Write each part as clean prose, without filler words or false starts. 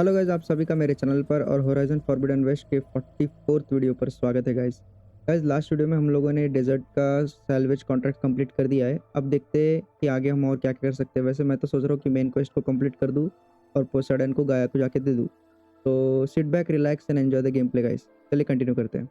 Hello guys, आप सभी का मेरे चैनल पर और होराइजन फॉरबिडन वेस्ट के 44th वीडियो पर स्वागत है गाइज। लास्ट वीडियो में हम लोगों ने डेजर्ट का सैल्वेज कॉन्ट्रैक्ट कंप्लीट कर दिया है। अब देखते हैं कि आगे हम और क्या कर सकते हैं। वैसे मैं तो सोच रहा हूँ कि मेन क्वेस्ट को कंप्लीट कर दूँ और पोसेइडन को गाया को जाके दे दूँ। तो sit back, relax and enjoy the game play guys. चलिए कंटिन्यू करते हैं।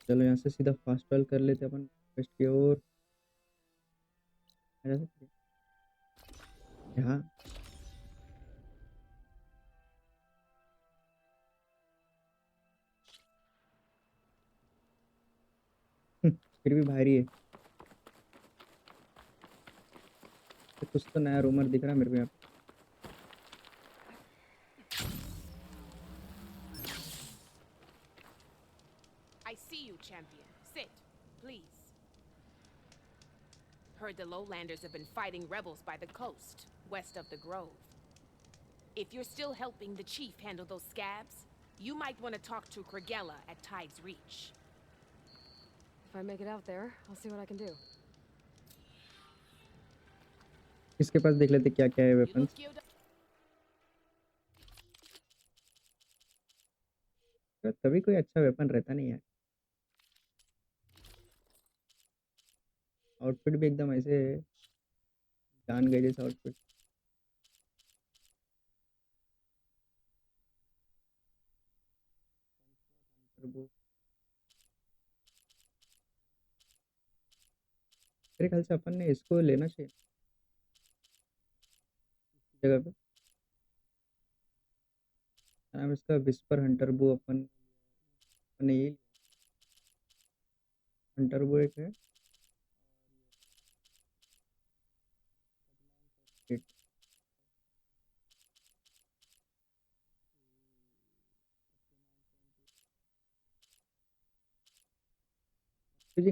चलो यहाँ से सीधा फास्ट ट्रैवल कर लेते हैं अपन क्वेस्ट की ओर। यहाँ फिर भी भारी है। कुछ तो नया रूमर दिख रहा है मेरे को यहाँ पे। I see you, champion. Sit, please. Heard the lowlanders have been fighting rebels by the coast, west of the grove. If you're still helping the chief handle those scabs, you might want to talk to Guerrilla at Tide's Reach. If I make it out there, I'll see what I can do. इसके पास देख लेते क्या क्या है You weapons. look geared up. कभी कोई अच्छा weapon रहता नहीं है। आउटफिट भी एकदम ऐसे जान गए जैसा आउटफिट। मेरे ख्याल से अपन ने इसको लेना चाहिए जगह पे। नाम इसका विस्पर हंटर बो। अपन ने ये हंटर बो एक है।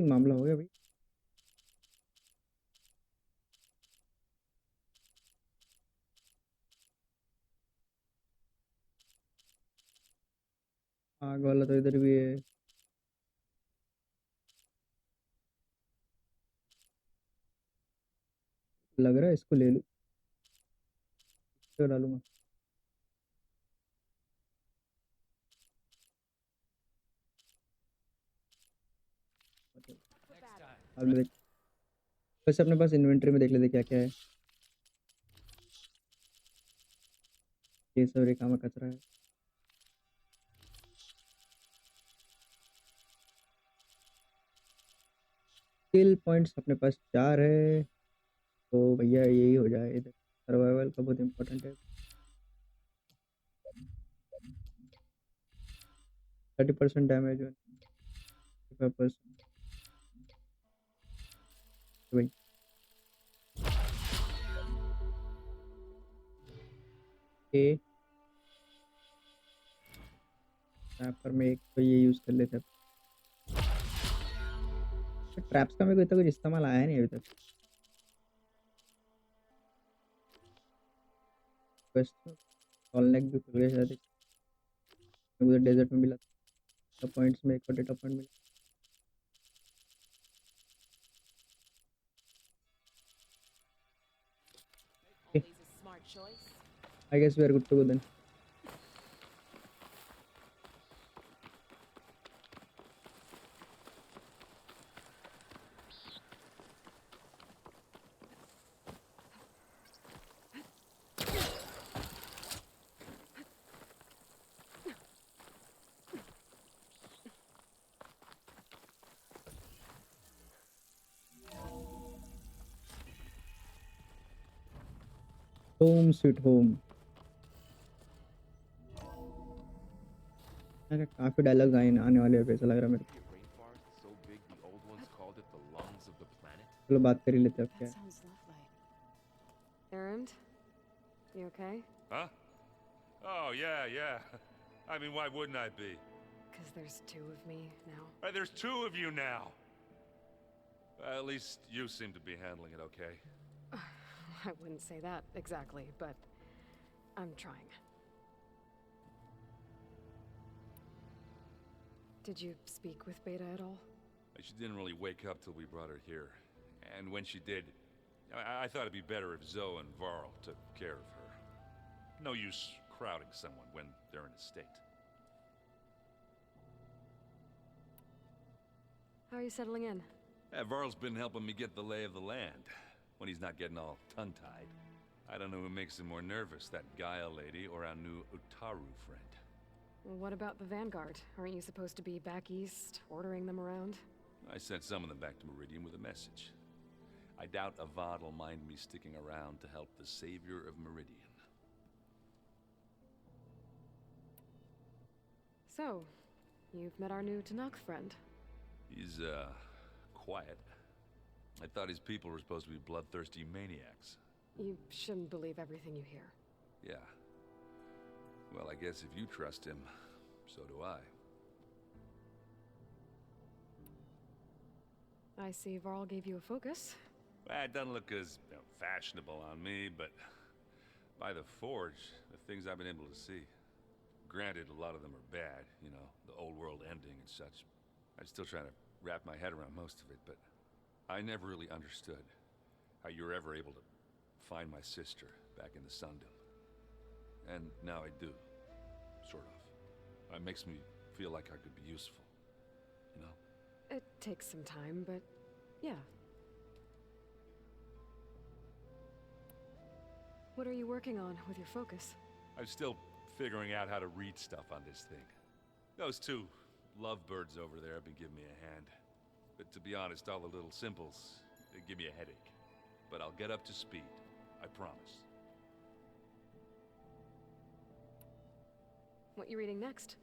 मामला हो गया भाई। आग वाला तो इधर भी है। लग रहा है इसको ले लूं। इसको डालूंगा। अब देख, वैसे अपने पास इन्वेंटरी में देख लेते क्या क्या है। ये सब रेखा में कचरा है। स्किल पॉइंट्स अपने पास 4 है। तो भैया यही हो जाए। इधर सर्वाइवल का बहुत इंपॉर्टेंट है। 30% डैमेज है। 5% भाई। ए पर मैं एक तो ये यूज कर लेते हैं। ट्रैप्स का मेरे को इतना कुछ इस्तेमाल आया नहीं अभी तक। बस नेक भी खुल गया शायद। मुझे डेजर्ट में मिला था पॉइंट्स में, एक और डेटा पॉइंट मिला। Always a smart choice. I guess we are good to go then. Home sweet home. काफी डायलॉग आने वाले हैं ऐसा लग रहा है मेरे को। चलो बात कर ही लेते हैं अब क्या That है। sounds lovely. Errand, you okay? Huh? Oh, yeah. I mean, why wouldn't I be? Because there's two of me now. There's two of you now. At least you seem to be handling it okay. I wouldn't say that exactly, but I'm trying. Did you speak with Beta at all? She didn't really wake up till we brought her here. And when she did, I thought it'd be better if Zoe and Varl took care of her. No use crowding someone when they're in a state. How are you settling in? Varl's been helping me get the lay of the land, when he's not getting all tongue-tied. I don't know who makes him more nervous, that Gaia lady or our new Utaru friend. What about the Vanguard? Aren't you supposed to be back east, ordering them around? I sent some of them back to Meridian with a message. I doubt Avad will mind me sticking around to help the savior of Meridian. So, you've met our new Tanakh friend. He's, quiet. I thought his people were supposed to be bloodthirsty maniacs. You shouldn't believe everything you hear. Yeah. Well, I guess if you trust him, so do I. I see Varl gave you a focus. Well, it doesn't look as fashionable on me, but by the Forge, the things I've been able to see. Granted, a lot of them are bad, you know, the old world ending and such. I'm still trying to wrap my head around most of it, but I never really understood how you were ever able to find my sister back in the Sundom. And now I do, sort of. It makes me feel like I could be useful, you know? It takes some time, but yeah. What are you working on with your focus? I'm still figuring out how to read stuff on this thing. Those two lovebirds over there have been giving me a hand. But to be honest, all the little symbols, they give me a headache. But I'll get up to speed, I promise. What you reading next?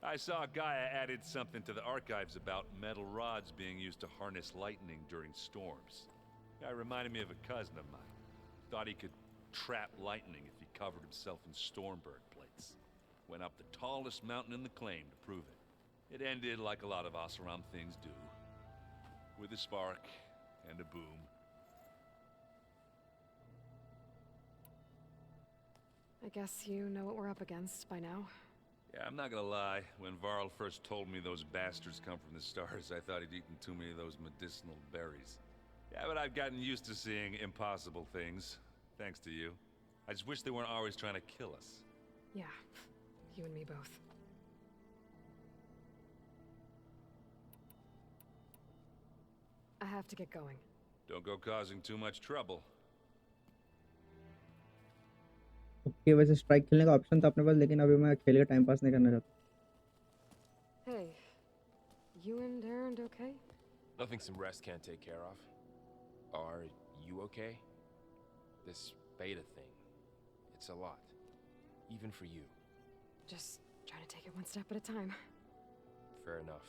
I saw Gaia added something to the archives about metal rods being used to harness lightning during storms. Guy reminded me of a cousin of mine. Thought he could trap lightning if he covered himself in Stormberg plates. Went up the tallest mountain in the claim to prove it. It ended like a lot of Oseram things do. With a spark and a boom. I guess you know what we're up against by now. Yeah, I'm not gonna lie. When Varl first told me those bastards come from the stars, I thought he'd eaten too many of those medicinal berries. Yeah, but I've gotten used to seeing impossible things. Thanks to you. I just wish they weren't always trying to kill us. Yeah, you and me both. I have to get going. Don't go causing too much trouble. Okay वैसे strike खेलने का option था अपने पास, लेकिन अभी मैं खेल के टाइम पास नहीं करना चाहता. Hey, you and Aaron okay? Nothing some rest can't take care of. Are you okay? This beta thing, it's a lot. Even for you. Just trying to take it one step at a time. Fair enough.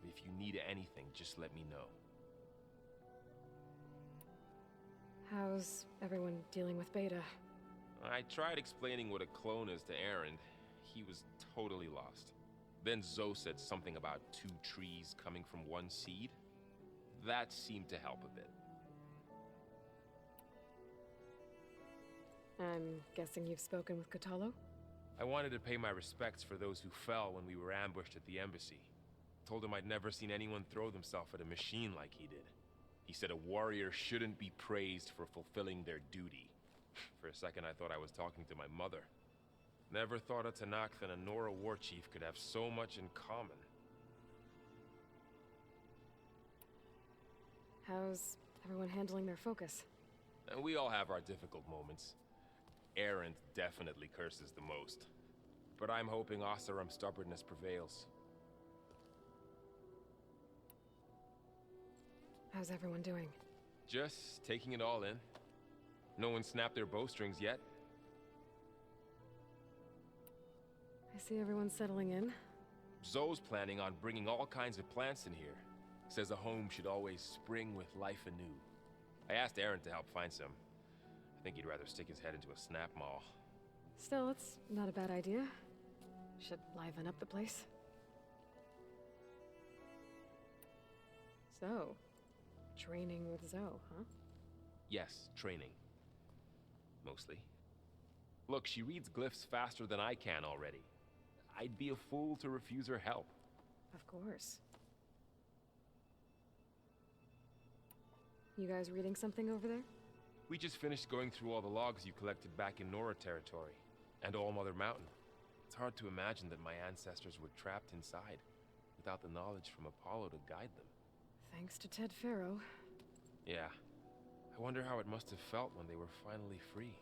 If you need anything, just let me know. How's everyone dealing with Beta? I tried explaining what a clone is to Aaron. He was totally lost. Then Zoe said something about 2 trees coming from one seed. That seemed to help a bit. I'm guessing you've spoken with Kotallo? I wanted to pay my respects for those who fell when we were ambushed at the embassy. Told him I'd never seen anyone throw themselves at a machine like he did. He said a warrior shouldn't be praised for fulfilling their duty. For a second I thought I was talking to my mother. Never thought a Tanakh and a Nora war chief could have so much in common. How's everyone handling their focus? And we all have our difficult moments. Arendt definitely curses the most. But I'm hoping Oseram's stubbornness prevails. How's everyone doing? Just taking it all in. No one snapped their bowstrings yet. I see everyone settling in. Zoe's planning on bringing all kinds of plants in here. Says a home should always spring with life anew. I asked Aaron to help find some. I think he'd rather stick his head into a snap maw. Still, it's not a bad idea. Should liven up the place. So, training with Zoe, huh? Yes, training. Mostly. Look, she reads glyphs faster than I can already. I'd be a fool to refuse her help. Of course. You guys reading something over there? We just finished going through all the logs you collected back in Nora territory, and All Mother Mountain. It's hard to imagine that my ancestors were trapped inside, without the knowledge from Apollo to guide them. Thanks to Ted Faro. Yeah. I wonder how it must have felt when they were finally free.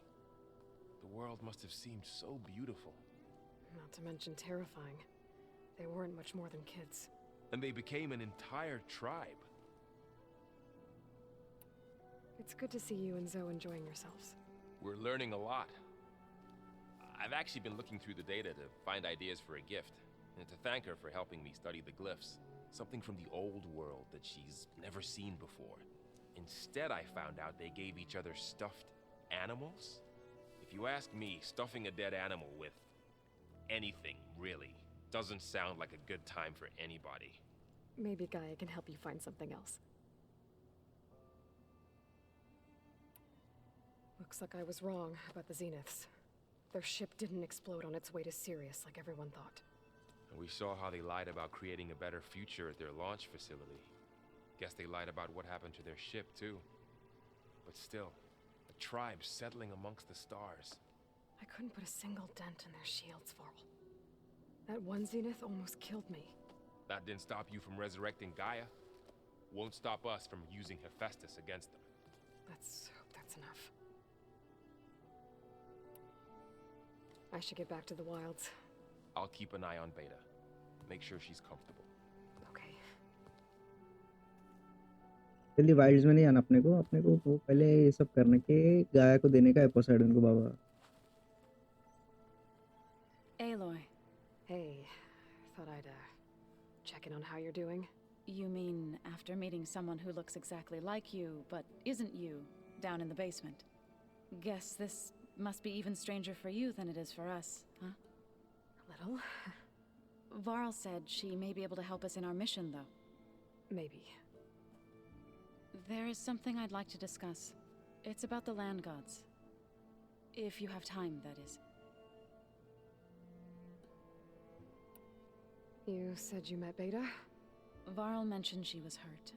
The world must have seemed so beautiful. Not to mention terrifying. They weren't much more than kids. And they became an entire tribe. It's good to see you and Zoe enjoying yourselves. We're learning a lot. I've actually been looking through the data to find ideas for a gift, and to thank her for helping me study the glyphs. Something from the old world that she's never seen before. Instead, I found out they gave each other stuffed animals. If you ask me, stuffing a dead animal with anything, really, doesn't sound like a good time for anybody. Maybe Gaia can help you find something else. Looks like I was wrong about the Zeniths. Their ship didn't explode on its way to Sirius like everyone thought. And we saw how they lied about creating a better future at their launch facility. Guess they lied about what happened to their ship, too. But still, a tribe settling amongst the stars. I couldn't put a single dent in their shields, Varl. That one Zenith almost killed me. That didn't stop you from resurrecting Gaia. Won't stop us from using Hephaestus against them. Let's hope that's enough. I should get back to the wilds. I'll keep an eye on Beta. Make sure she's comfortable. Okay. जल्दी Wilde's में नहीं आना अपने को वो पहले ये सब करने के गाया को देने का है पोसाइडन को बाबा. Aloy, Hey, thought I'd check in on how you're doing. you mean after meeting someone who looks exactly like you, but isn't you, down in the basement? Guess this must be even stranger for you than it is for us, huh? A little. Varl said she may be able to help us in our mission, though. Maybe. There is something I'd like to discuss. It's about the land gods. If you have time, that is. You said you met Beta? Varl mentioned she was hurt.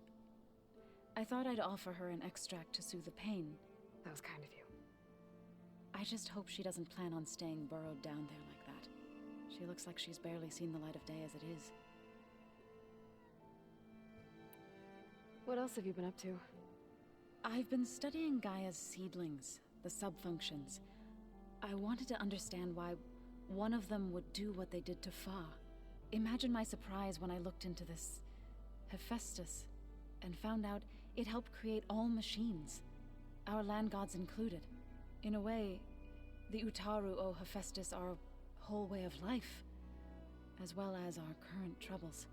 I thought I'd offer her an extract to soothe the pain. That was kind of you. I just hope she doesn't plan on staying burrowed down there like that. She looks like she's barely seen the light of day as it is. What else have you been up to? I've been studying Gaia's seedlings, the subfunctions. I wanted to understand why one of them would do what they did to Fa. Imagine my surprise when I looked into this Hephaestus and found out it helped create all machines, our land gods included. In a way, the Utaru owe Hephaestus our whole way of life, as well as our current troubles.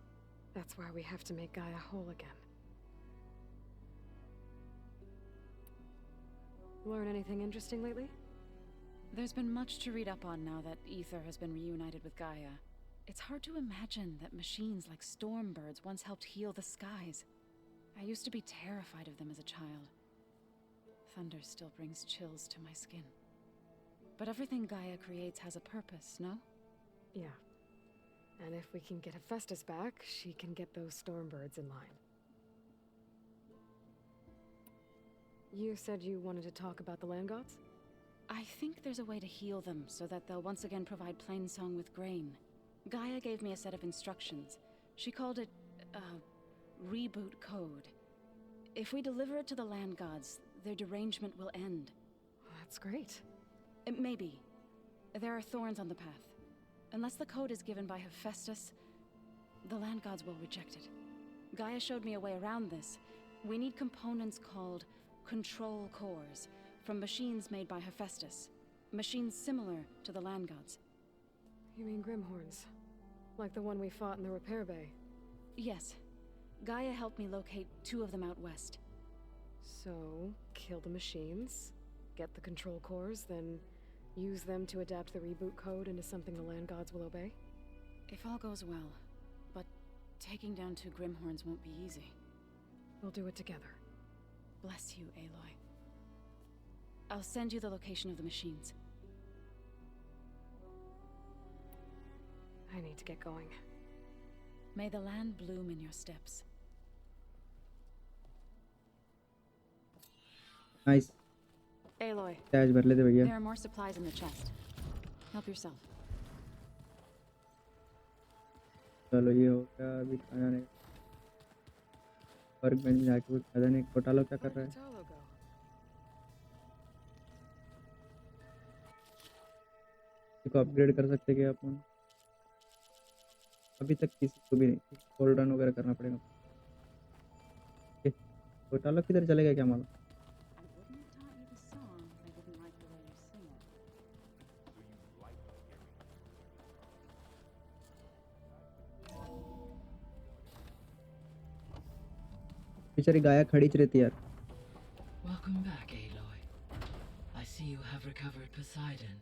That's why we have to make Gaia whole again. Learn anything interesting lately? There's been much to read up on now that Ether has been reunited with Gaia. It's hard to imagine that machines like Stormbirds once helped heal the skies. I used to be terrified of them as a child. Thunder still brings chills to my skin. But everything Gaia creates has a purpose, no? Yeah. And if we can get Hephaestus back, she can get those Stormbirds in line. You said you wanted to talk about the land gods? I think there's a way to heal them so that they'll once again provide Plainsong with grain. Gaia gave me a set of instructions. She called it, reboot code. If we deliver it to the land gods, their derangement will end. That's great. Maybe. There are thorns on the path. Unless the code is given by Hephaestus, the land gods will reject it. Gaia showed me a way around this. We need components called control cores from machines made by Hephaestus. Machines similar to the land gods. You mean Grimhorns? Like the one we fought in the repair bay? Yes. Gaia helped me locate 2 of them out west. So, kill the machines, get the control cores, then use them to adapt the reboot code into something the land gods will obey? If all goes well. But taking down 2 Grimhorns won't be easy. We'll do it together. Bless you, Aloy. I'll send you the location of the machines. I need to get going. May the land bloom in your steps. Nice Aloy, cash भर लेते भैया There are more supplies in the chest. Help yourself. चलो ये हो गया अभी खाना नहीं वर्क बेंच में जाके कुछ फायदा नहीं घोटाला क्या कर रहा है where'd Tolo go? इसको अपग्रेड कर सकते क्या अपन अभी तक किसी को भी नहीं होल्ड ऑन वगैरह करना पड़ेगा घोटाला किधर चलेगा क्या मालूम बेचारी गाया खड़ी च रहती है यार Welcome back, Aloy. I see you have recovered Poseidon.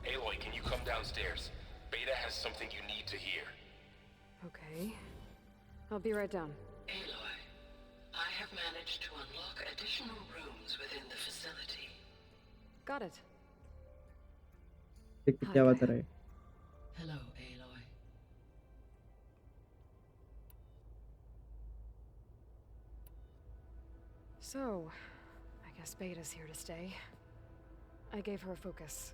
Aloy, can you come downstairs? Beta has something you need to hear. Okay. I'll be right down. Aloy, I have managed to unlock additional rooms within the facility. Got it. देखते क्या बात रहा है Hello, Aloy. So, I guess Beta's here to stay. I gave her a focus.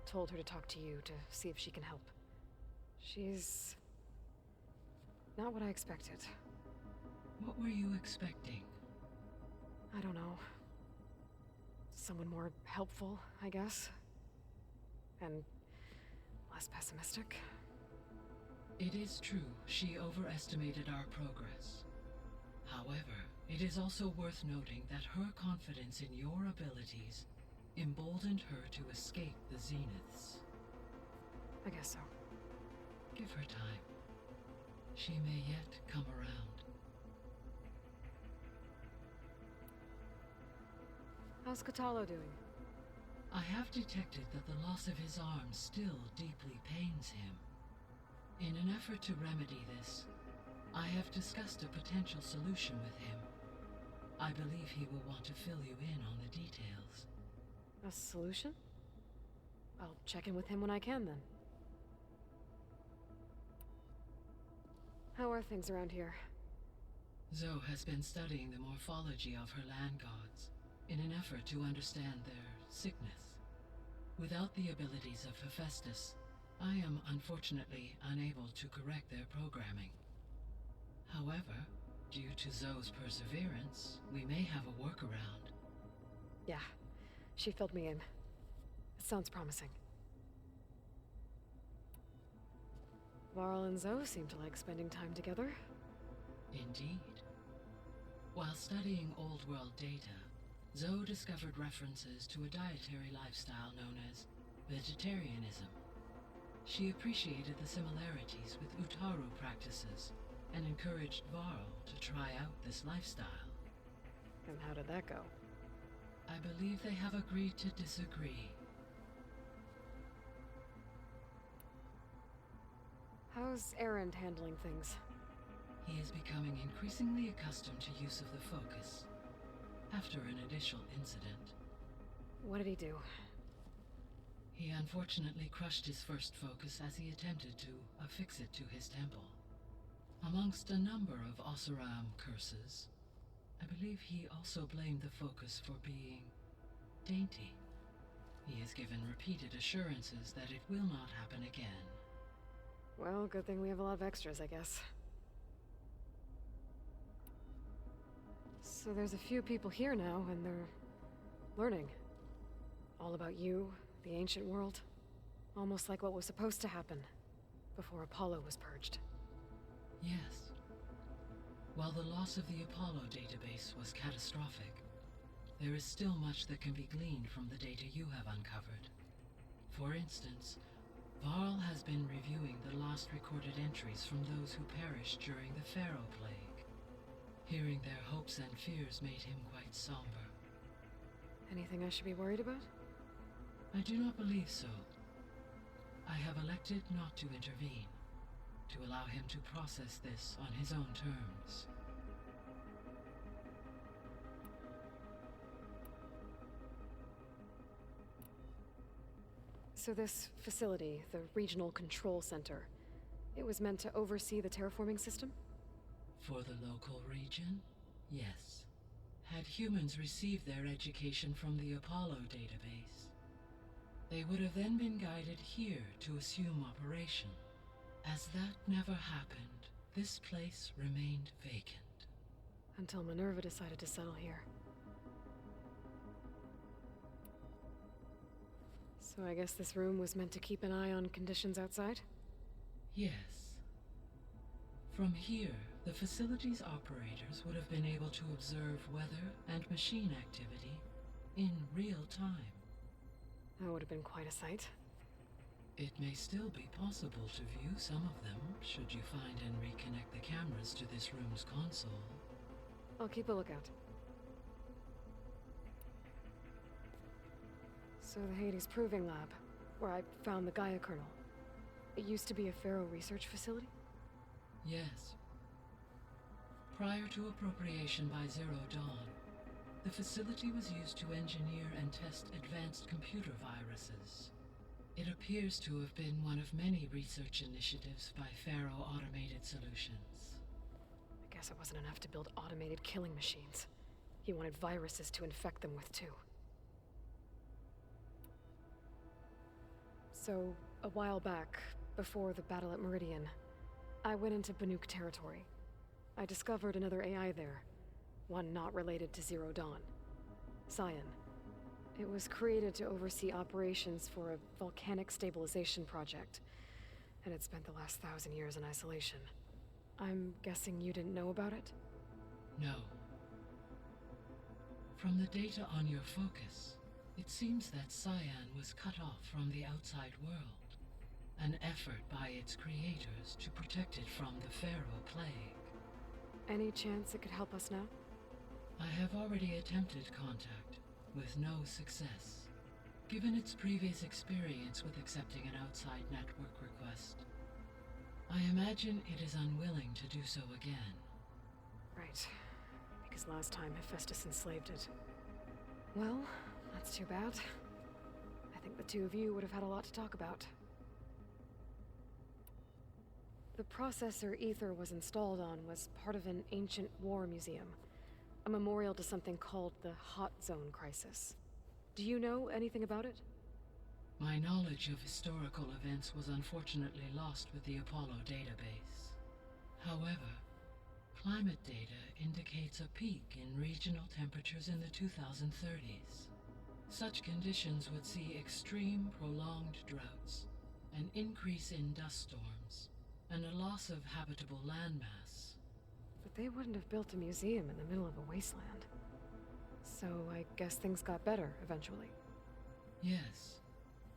Told her to talk to you to see if she can help. She's not what I expected. What were you expecting? I don't know. Someone more helpful, I guess. And less pessimistic. It is true, she overestimated our progress. However, it is also worth noting that her confidence in your abilities emboldened her to escape the Zeniths. I guess so. Give her time. She may yet come around. How's Catalo doing? I have detected that the loss of his arm still deeply pains him. In an effort to remedy this, I have discussed a potential solution with him. I believe he will want to fill you in on the details. A solution? I'll check in with him when I can, then. How are things around here? Zoe has been studying the morphology of her land gods in an effort to understand their sickness. Without the abilities of Hephaestus, I am unfortunately unable to correct their programming. However, due to Zoe's perseverance, we may have a workaround. Yeah, she filled me in. It sounds promising. Varl and Zoe seem to like spending time together. Indeed. While studying Old World data, Zoe discovered references to a dietary lifestyle known as vegetarianism. She appreciated the similarities with Utaru practices and encouraged Varl to try out this lifestyle. And how did that go? I believe they have agreed to disagree. How's Erend handling things? He is becoming increasingly accustomed to use of the focus after an initial incident. What did he do? He unfortunately crushed his first focus as he attempted to affix it to his temple. Amongst a number of Oseram curses, I believe he also blamed the focus for being dainty. He has given repeated assurances that it will not happen again. Well, good thing we have a lot of extras, I guess. So there's a few people here now, and they're learning. All about you, the ancient world. Almost like what was supposed to happen before Apollo was purged. Yes. While the loss of the Apollo database was catastrophic, there is still much that can be gleaned from the data you have uncovered. For instance, Varl has been reviewing the last recorded entries from those who perished during the Pharaoh Plague. Hearing their hopes and fears made him quite somber. Anything I should be worried about? I do not believe so. I have elected not to intervene, to allow him to process this on his own terms. So this facility, the Regional Control Center, it was meant to oversee the terraforming system? For the local region, yes. Had humans received their education from the Apollo database, they would have then been guided here to assume operation. As that never happened, this place remained vacant. Until Minerva decided to settle here. So I guess this room was meant to keep an eye on conditions outside? Yes. From here, the facility's operators would have been able to observe weather and machine activity in real time. That would have been quite a sight. It may still be possible to view some of them, should you find and reconnect the cameras to this room's console. I'll keep a lookout. So the Hades Proving Lab, where I found the Gaia kernel. It used to be a Pharaoh research facility? Yes. Prior to appropriation by Zero Dawn, the facility was used to engineer and test advanced computer viruses. It appears to have been one of many research initiatives by Pharaoh Automated Solutions. I guess it wasn't enough to build automated killing machines. He wanted viruses to infect them with too. So, a while back, before the battle at Meridian, I went into Banuk territory. I discovered another AI there, one not related to Zero Dawn. Cyan. It was created to oversee operations for a volcanic stabilization project, and it spent the last 1,000 years in isolation. I'm guessing you didn't know about it? No. From the data on your focus, it seems that Cyan was cut off from the outside world, an effort by its creators to protect it from the Pharaoh plague. Any chance it could help us now? I have already attempted contact, with no success. Given its previous experience with accepting an outside network request, I imagine it is unwilling to do so again. Right. Because last time Hephaestus enslaved it. Well, that's too bad. I think the two of you would have had a lot to talk about. The processor Ether was installed on was part of an ancient war museum. A memorial to something called the Hot Zone Crisis. Do you know anything about it? My knowledge of historical events was unfortunately lost with the Apollo database. However, climate data indicates a peak in regional temperatures in the 2030s. Such conditions would see extreme, prolonged droughts, an increase in dust storms, and a loss of habitable landmass. But they wouldn't have built a museum in the middle of a wasteland. So I guess things got better eventually. Yes.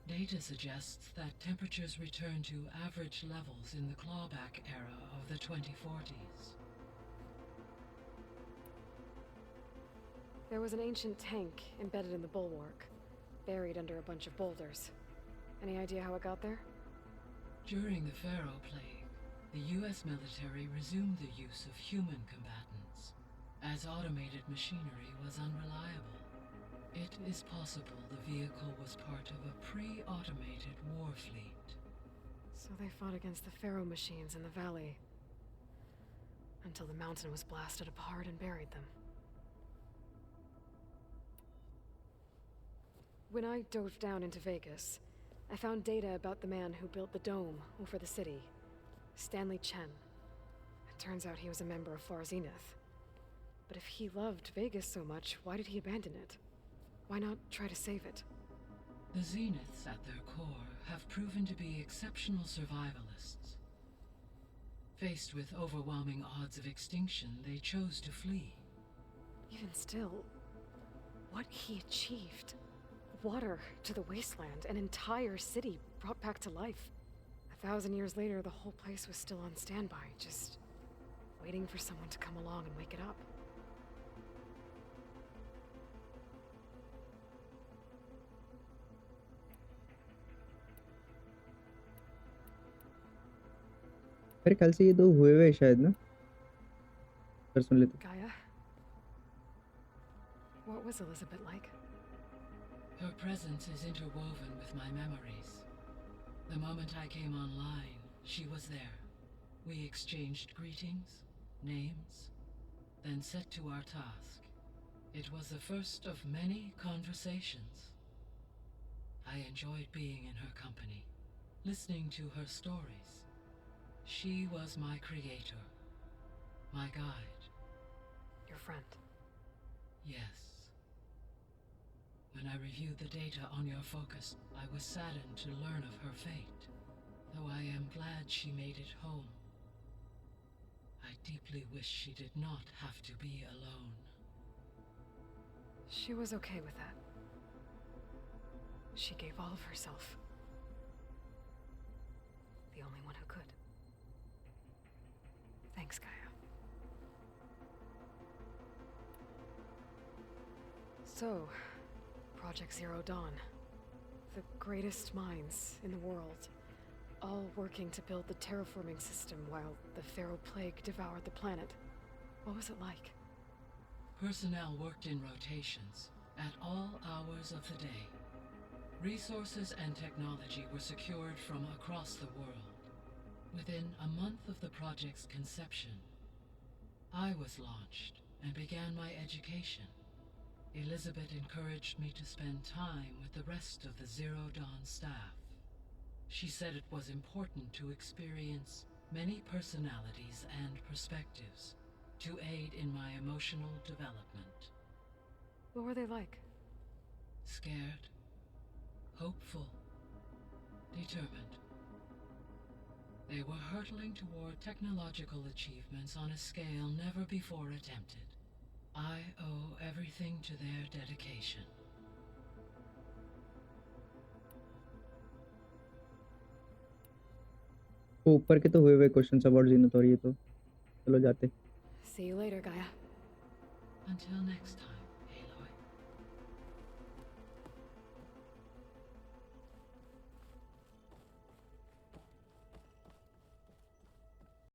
Data suggests that temperatures return to average levels in the clawback era of the 2040s. There was an ancient tank embedded in the bulwark, buried under a bunch of boulders. Any idea how it got there? During the Pharaoh plague, the US military resumed the use of human combatants, as automated machinery was unreliable. It is possible the vehicle was part of a pre-automated war fleet. So they fought against the Pharaoh machines in the valley, until the mountain was blasted apart and buried them. When I dove down into Vegas, I found data about the man who built the dome over the city, Stanley Chen. It turns out he was a member of Far Zenith. But if he loved Vegas so much, why did he abandon it? Why not try to save it? The Zeniths at their core have proven to be exceptional survivalists. Faced with overwhelming odds of extinction, they chose to flee. Even still, what he achieved. Water to the wasteland, an entire city brought back to life. 1,000 years later, the whole place was still on standby, just waiting for someone to come along and wake it up. मेरे ख्याल से ये 2 हुए हुए हैं शायद ना? अगर सुन ले तो। Gaia, what was Elizabeth like? Her presence is interwoven with my memories. The moment I came online, she was there. We exchanged greetings, names, then set to our task. It was the first of many conversations. I enjoyed being in her company, listening to her stories. She was my creator, my guide. Your friend. Yes. When I reviewed the data on your focus, I was saddened to learn of her fate, though I am glad she made it home. I deeply wish she did not have to be alone. She was okay with that. She gave all of herself. The only one who could. Thanks, Gaia. So, Project Zero Dawn. The greatest minds in the world, all working to build the terraforming system while the Pharaoh Plague devoured the planet. What was it like? Personnel worked in rotations at all hours of the day. Resources and technology were secured from across the world. Within a month of the project's conception, I was launched and began my education. Elizabeth encouraged me to spend time with the rest of the Zero Dawn staff. She said it was important to experience many personalities and perspectives to aid in my emotional development. What were they like? Scared, hopeful, determined. They were hurtling toward technological achievements on a scale never before attempted. I owe everything to their dedication. वो ऊपर के तो हुए हुए questions about जीनोथ और ये तो चलो जाते। See you later, Gaia. Until next time.